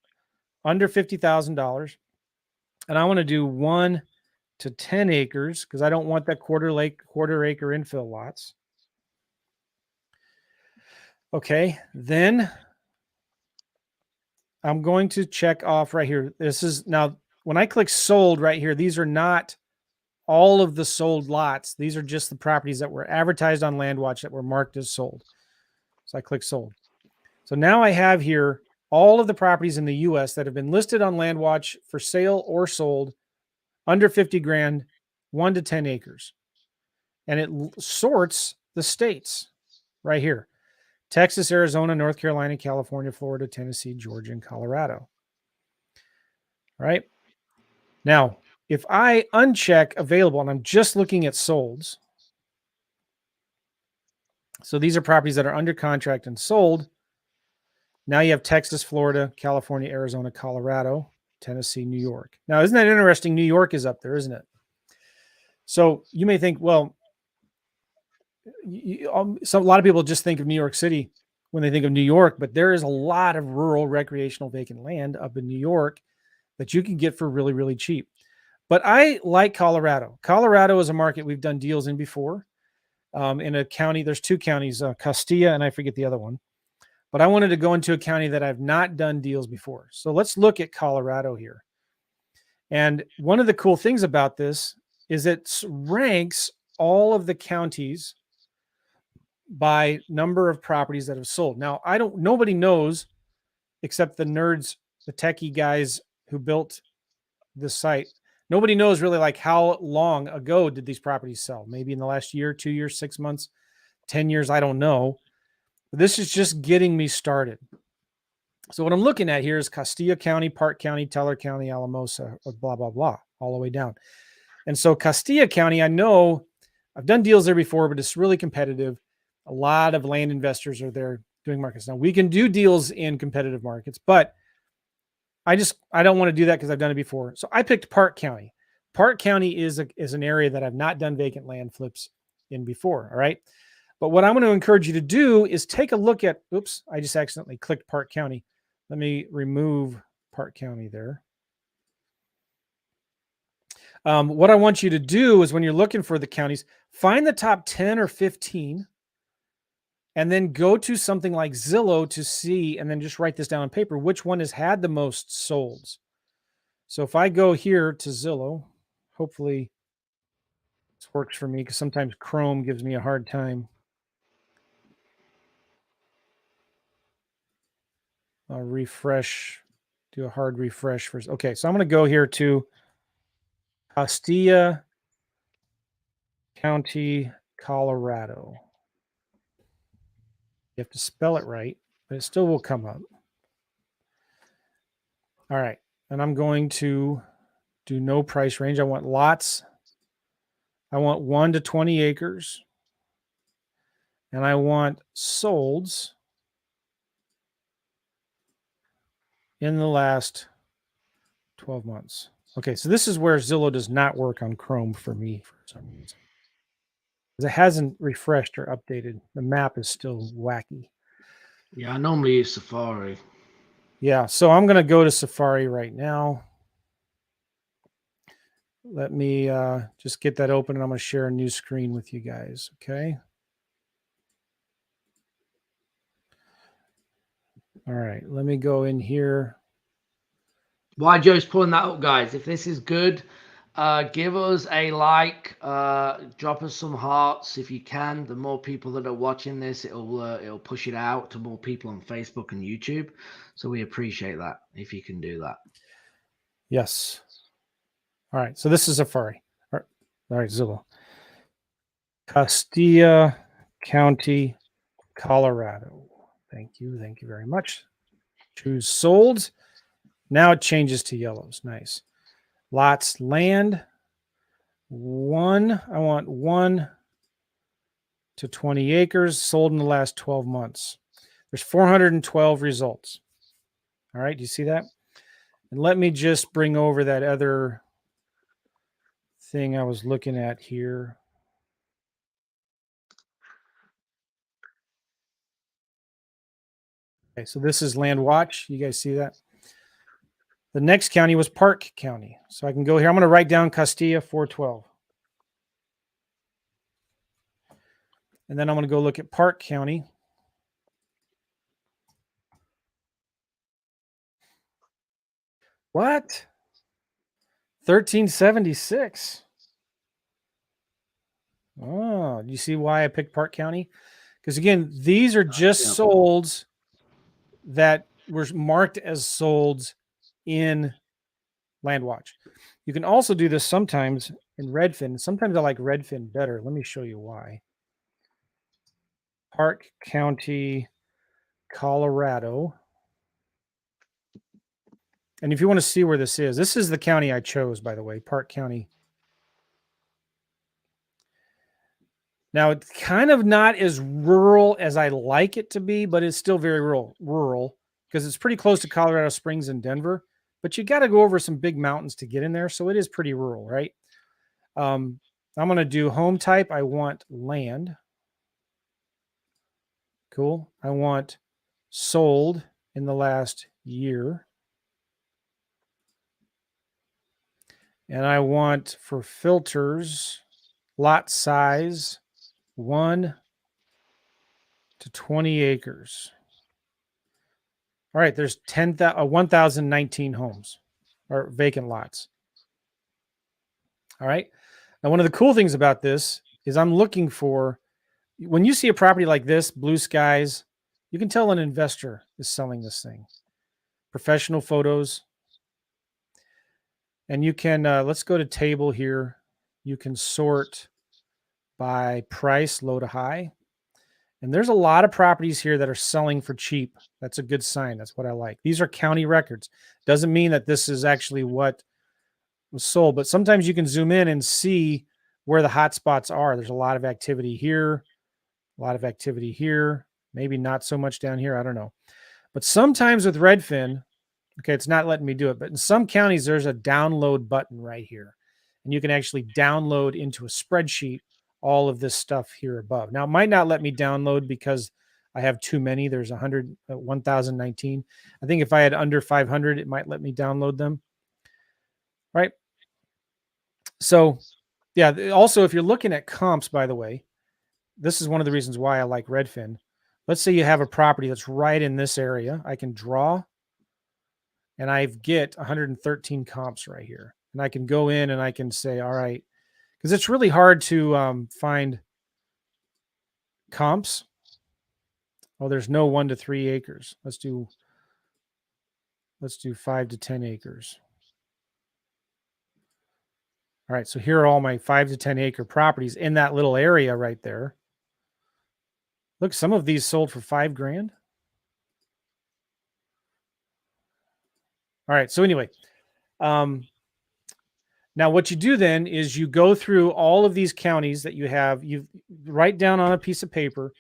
under $50,000. And I want to do 1 to 10 acres because I don't want that quarter acre infill lots. Okay. Then I'm going to check off right here. This is now when I click sold right here, these are not all of the sold lots. These are just the properties that were advertised on LandWatch that were marked as sold. So I click sold. So now I have here all of the properties in the US that have been listed on LandWatch for sale or sold under 50 grand, 1 to 10 acres. And it sorts the states right here: Texas, Arizona, North Carolina, California, Florida, Tennessee, Georgia, and Colorado. All right. Now, if I uncheck available and I'm just looking at solds, so these are properties that are under contract and sold. Now you have Texas, Florida, California, Arizona, Colorado, Tennessee, New York. Now, isn't that interesting? New York is up there, isn't it? So you may think, well, so a lot of people just think of New York City when they think of New York, but there is a lot of rural recreational vacant land up in New York that you can get for really, really cheap. But I like Colorado. Colorado is a market we've done deals in before. In a county, there's 2 counties, Castilla, and I forget the other one. But I wanted to go into a county that I've not done deals before. So let's look at Colorado here. And one of the cool things about this is it ranks all of the counties by number of properties that have sold. Now, nobody knows except the nerds, the techie guys who built this site. Nobody knows really like how long ago did these properties sell? Maybe in the last year, 2 years, 6 months, 10 years, I don't know. But this is just getting me started. So what I'm looking at here is Castilla County, Park County, Teller County, Alamosa, blah, blah, blah, all the way down. And so Castilla County, I know I've done deals there before, but it's really competitive. A lot of land investors are there doing markets. Now we can do deals in competitive markets, but I don't want to do that because I've done it before. So I picked Park County. Park County is an area that I've not done vacant land flips in before. All right. But what I'm going to encourage you to do is take a look at, oops, I just accidentally clicked Park County. Let me remove Park County there. What I want you to do is when you're looking for the counties, find the top 10 or 15, and then go to something like Zillow to see, and then just write this down on paper, which one has had the most solds. So if I go here to Zillow, hopefully this works for me because sometimes Chrome gives me a hard time. I'll refresh, do a hard refresh first. Okay, so I'm going to go here to Castilla County, Colorado. You have to spell it right, but it still will come up. All right, and I'm going to do no price range. I want lots. I want 1 to 20 acres. And I want solds in the last 12 months. Okay, so this is where Zillow does not work on Chrome for me for some reason. Because it hasn't refreshed or updated. The map is still wacky. Yeah, I normally use Safari. Yeah, so I'm going to go to Safari right now. Let me just get that open, and I'm going to share a new screen with you guys, okay? All right, let me go in here. While Joe's pulling that up, guys, if this is good, give us a like, drop us some hearts if you can. The more people that are watching this, it'll push it out to more people on Facebook and YouTube. So we appreciate that if you can do that. Yes. All right, so this is Safari. All right, Zillow. Castilla County, Colorado. Thank you very much. Choose sold. Now it changes to yellows. Nice. Lots, land. 1. I want 1 to 20 acres sold in the last 12 months. There's 412 results. All right, do you see that? And let me just bring over that other thing I was looking at here. Okay, so this is Land Watch. You guys see that? The next county was Park County. So I can go here. I'm going to write down Castilla 412. And then I'm going to go look at Park County. What? 1376. Oh, do you see why I picked Park County? Because again, these are just solds that were marked as solds in LandWatch. You can also do this sometimes in Redfin. Sometimes I like Redfin better. Let me show you why. Park County, Colorado. And if you want to see where this is the county I chose, by the way, Park County. Now, it's kind of not as rural as I like it to be, but it's still very rural because it's pretty close to Colorado Springs and Denver. But you got to go over some big mountains to get in there. So it is pretty rural, right? I'm going to do home type. I want land. Cool. I want sold in the last year. And I want for filters, lot size, 1 to 20 acres. All right, there's 1,019 homes or vacant lots. All right. Now, one of the cool things about this is I'm looking for, when you see a property like this, blue skies, you can tell an investor is selling this thing. Professional photos. And you can, let's go to table here. You can sort by price, low to high. And there's a lot of properties here that are selling for cheap. That's a good sign. That's what I like. These are county records. Doesn't mean that this is actually what was sold, but sometimes you can zoom in and see where the hot spots are. There's a lot of activity here, a lot of activity here, maybe not so much down here. I don't know. But sometimes with Redfin, okay, it's not letting me do it, but in some counties, there's a download button right here. And you can actually download into a spreadsheet all of this stuff here above. Now, it might not let me download because I have too many. There's 1,019. I think if I had under 500, it might let me download them. Right. So, yeah, also, if you're looking at comps, by the way, this is one of the reasons why I like Redfin. Let's say you have a property that's right in this area. I can draw, and I get 113 comps right here. And I can go in and I can say, all right, because it's really hard to find comps. Oh, there's no 1 to 3 acres. Let's do 5 to 10 acres. All right, so here are all my 5 to 10 acre properties in that little area right there. Look, some of these sold for $5,000. All right, so anyway, now what you do then is you go through all of these counties that you have. You write down on a piece of paper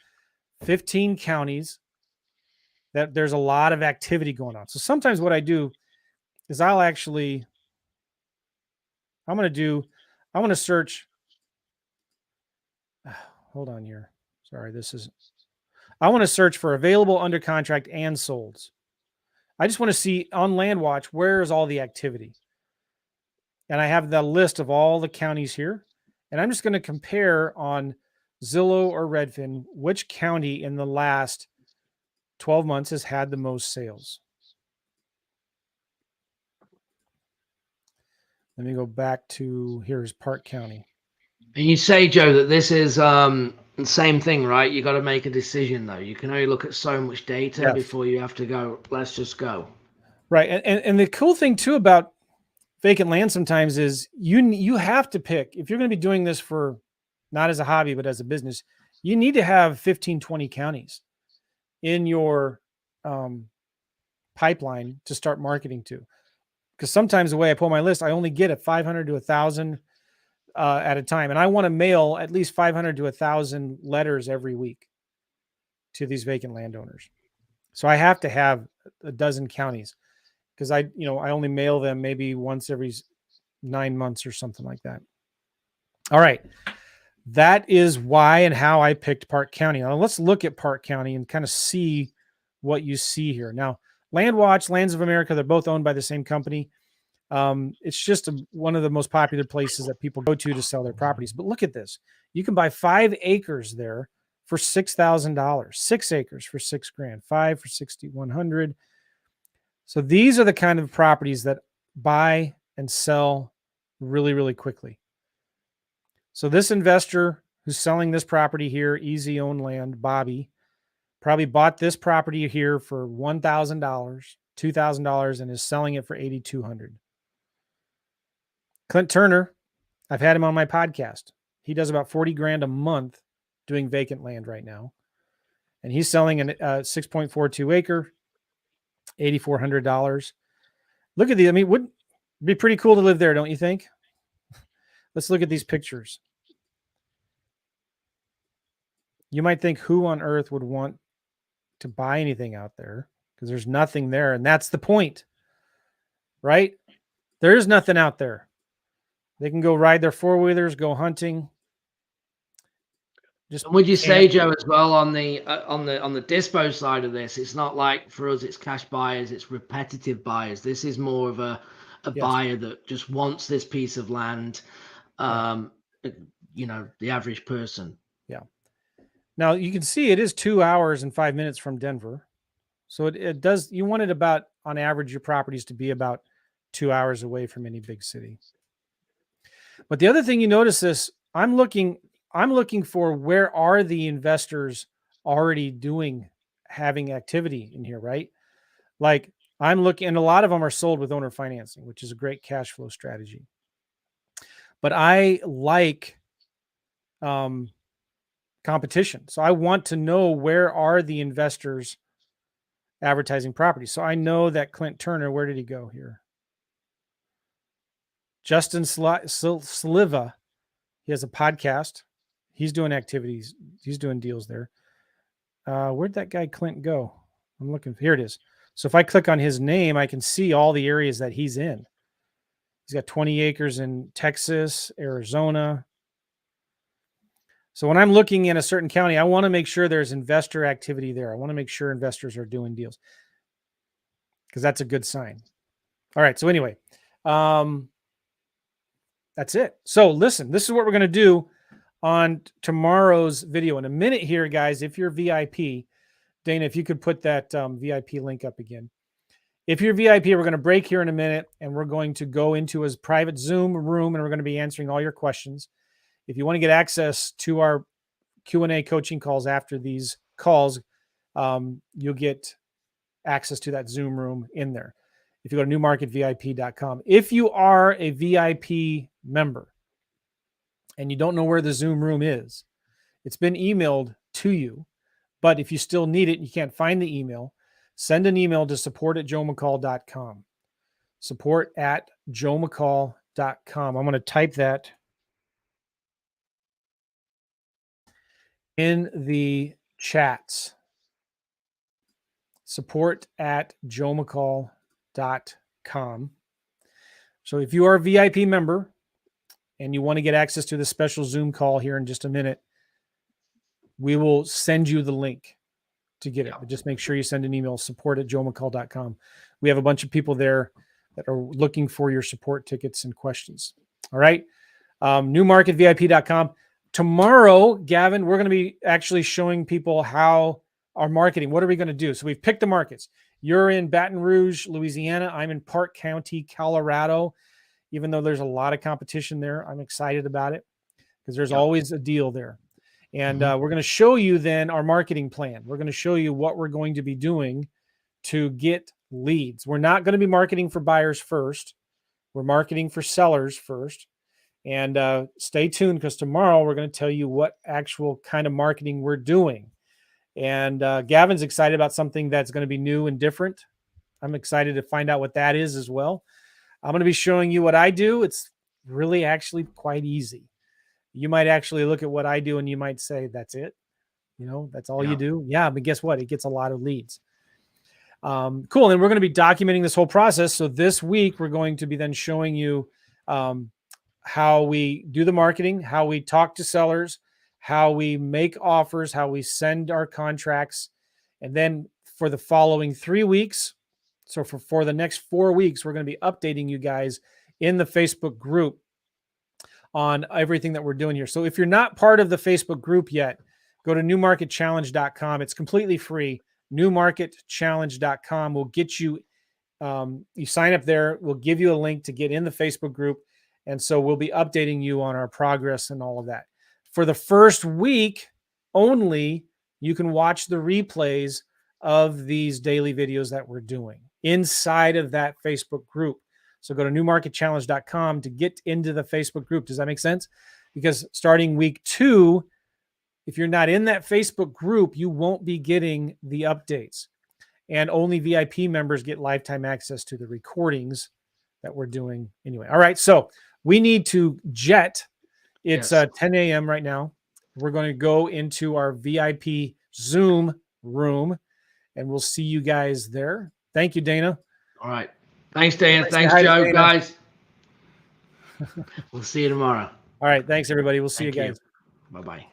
15 counties that there's a lot of activity going on. So sometimes what I do is I want to search. Hold on here. Sorry, I want to search for available, under contract, and solds. I just want to see on LandWatch, where is all the activity? And I have the list of all the counties here. And I'm just going to compare on Zillow or Redfin, which county in the last 12 months has had the most sales. Let me go back to, here's Park County. And you say, Joe, that this is the same thing, right? You got to make a decision, though. You can only look at so much data before you have to go, let's just go. Right. And the cool thing, too, about vacant land sometimes is you have to pick, if you're going to be doing this for not as a hobby, but as a business, you need to have 15, 20 counties in your pipeline to start marketing to. Because sometimes the way I pull my list, I only get a 500 to 1,000 at a time. And I want to mail at least 500 to 1,000 letters every week to these vacant landowners. So I have to have a dozen counties because I only mail them maybe once every 9 months or something like that. All right. That is why and how I picked Park County. Now let's look at Park County and kind of see what you see here. Now, LandWatch, Lands of America, they're both owned by the same company. It's just one of the most popular places that people go to sell their properties. But look at this. You can buy 5 acres there for $6,000, 6 acres for $6,000, 5 for $6,100. So these are the kind of properties that buy and sell really, really quickly. So this investor who's selling this property here, easy owned land, Bobby, probably bought this property here for $1,000, $2,000, and is selling it for $8,200. Clint Turner, I've had him on my podcast. He does about $40,000 a month doing vacant land right now. And he's selling a 6.42 acre, $8,400. Look at these. I mean, would be pretty cool to live there, don't you think? Let's look at these pictures. You might think, who on earth would want to buy anything out there? Because there's nothing there. And that's the point, right? There is nothing out there. They can go ride their 4-wheelers, go hunting. Just would you say, Joe, as well on the dispo side of this, it's not like for us, it's cash buyers, it's repetitive buyers. This is more of a buyer that just wants this piece of land. The average person. Yeah. Now you can see it is 2 hours and 5 minutes from Denver. So it does, you want it about, on average, your properties to be about 2 hours away from any big city. But the other thing you notice is I'm looking for where are the investors already having activity in here, right? Like I'm looking, and a lot of them are sold with owner financing, which is a great cash flow strategy. But I like competition. So I want to know where are the investors advertising properties. So I know that Clint Turner, where did he go here? Justin Sliva, he has a podcast. He's doing activities. He's doing deals there. Where'd that guy Clint go? I'm looking. Here it is. So if I click on his name, I can see all the areas that he's in. He's got 20 acres in Texas, Arizona. So when I'm looking in a certain county, I want to make sure there's investor activity there. I want to make sure investors are doing deals because that's a good sign. All right. So anyway, that's it. So listen, this is what we're going to do on tomorrow's video. In a minute here, guys, if you're VIP, Dana, if you could put that VIP link up again. If you're VIP, we're going to break here in a minute, and we're going to go into his private Zoom room, and we're going to be answering all your questions. If you want to get access to our Q&A coaching calls after these calls, you'll get access to that Zoom room in there. If you go to newmarketvip.com. If you are a VIP member and you don't know where the Zoom room is, it's been emailed to you. But if you still need it and you can't find the email, send an email to support@joemccall.com. support@joemccall.com. I'm going to type that in the chats. support@joemccall.com. So if you are a VIP member and you want to get access to the special Zoom call here in just a minute, we will send you the link to get it. But just make sure you send an email, support@joemccall.com. We have a bunch of people there that are looking for your support tickets and questions. All right. Newmarketvip.com. Tomorrow, Gavin, we're going to be actually showing people how our marketing, what are we going to do? So we've picked the markets. You're in Baton Rouge, Louisiana. I'm in Park County, Colorado. Even though there's a lot of competition there, I'm excited about it because there's always a deal there. And we're going to show you then our marketing plan. We're going to show you what we're going to be doing to get leads. We're not going to be marketing for buyers first. We're marketing for sellers first. And stay tuned because tomorrow we're going to tell you what actual kind of marketing we're doing. And Gavin's excited about something that's going to be new and different. I'm excited to find out what that is as well. I'm going to be showing you what I do. It's really actually quite easy. You might actually look at what I do and you might say, that's it. You know, that's all you do. Yeah, but guess what? It gets a lot of leads. Cool. And we're going to be documenting this whole process. So this week, we're going to be then showing you how we do the marketing, how we talk to sellers, how we make offers, how we send our contracts. And then for the following 3 weeks, so for the next 4 weeks, we're going to be updating you guys in the Facebook group on everything that we're doing here. So if you're not part of the Facebook group yet, go to newmarketchallenge.com. It's completely free. Newmarketchallenge.com will get you, you sign up there. We'll give you a link to get in the Facebook group. And so we'll be updating you on our progress and all of that. For the first week only, you can watch the replays of these daily videos that we're doing inside of that Facebook group. So go to newmarketchallenge.com to get into the Facebook group. Does that make sense? Because starting week 2, if you're not in that Facebook group, you won't be getting the updates. And only VIP members get lifetime access to the recordings that we're doing anyway. All right. So we need to jet. It's 10 a.m. right now. We're going to go into our VIP Zoom room and we'll see you guys there. Thank you, Dana. All right. Thanks, Dana. Thanks, Joe, Dana. Guys. We'll see you tomorrow. All right. Thanks, everybody. We'll see you guys. Bye-bye.